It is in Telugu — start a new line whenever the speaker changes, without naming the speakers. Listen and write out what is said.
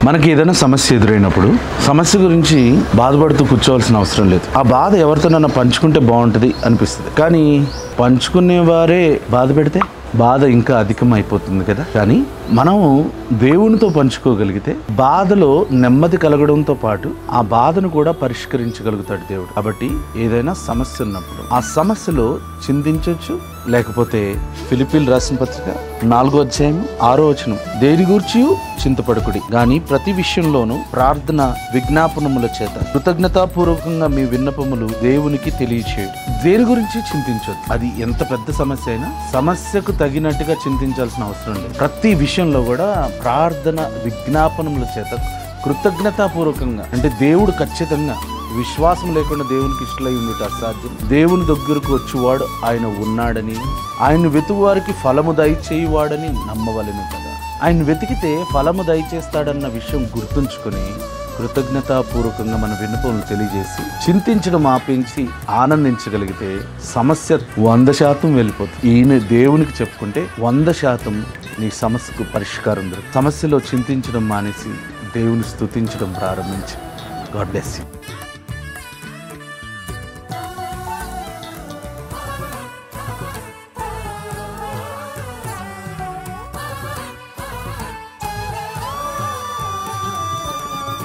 మనకి ఏదైనా సమస్య ఎదురైనప్పుడు సమస్య గురించి బాధపడుతూ కూర్చోవాల్సిన అవసరం లేదు. ఆ బాధ ఎవరితోనన్నా పంచుకుంటే బాగుంటుంది అనిపిస్తుంది. కానీ పంచుకునేవారే బాధ పెడితే బాధ ఇంకా అధికం అయిపోతుంది కదా. కానీ మనం దేవునితో పంచుకోగలిగితే బాధలో నెమ్మది కలగడంతో పాటు ఆ బాధను కూడా పరిష్కరించగలుగుతాడు దేవుడు. కాబట్టి ఏదైనా సమస్య ఉన్నప్పుడు ఆ సమస్యలో చింతించవచ్చు. లేకపోతే ఫిలిప్పీయులకు రాసిన పత్రిక 4వ అధ్యాయం 6వ వచనం, దేని గూర్చి చింతపడకుడి గాని ప్రతి విషయంలోనూ ప్రార్థన విజ్ఞాపనముల చేత కృతజ్ఞతాపూర్వకంగా మీ విన్నపములు దేవునికి తెలియచేయడు. దేని గురించి చింతించొద్దు. అది ఎంత పెద్ద సమస్య అయినా సమస్యకు తగినట్టుగా చింతించాల్సిన అవసరం లేదు. ప్రతి విషయంలో కూడా ప్రార్థన విజ్ఞాపనముల చేత కృతజ్ఞతాపూర్వకంగా, అంటే దేవుడు ఖచ్చితంగా విశ్వాసం లేకుండా దేవునికి ఇష్టలై ఉండుట అసాధ్యం. దేవుని దగ్గరకు వచ్చేవాడు ఆయన ఉన్నాడని, ఆయన వెతుకు వారికి ఫలము దయచేయువాడని నమ్మవలెను కదా. ఆయన వెతికితే ఫలము దయచేస్తాడన్న విషయం గుర్తుంచుకొని కృతజ్ఞతాపూర్వకంగా మన విన్నపములు తెలియజేసి చింతించడం ఆపించి ఆనందించగలిగితే సమస్య 100% వెళ్ళిపోతుంది. ఈయన దేవునికి చెప్పుకుంటే 100% నీ సమస్యకు పరిష్కారం దొరుకుతుంది. సమస్యలో చింతించడం మానేసి దేవుని స్తుతించడం ప్రారంభించి. God bless you.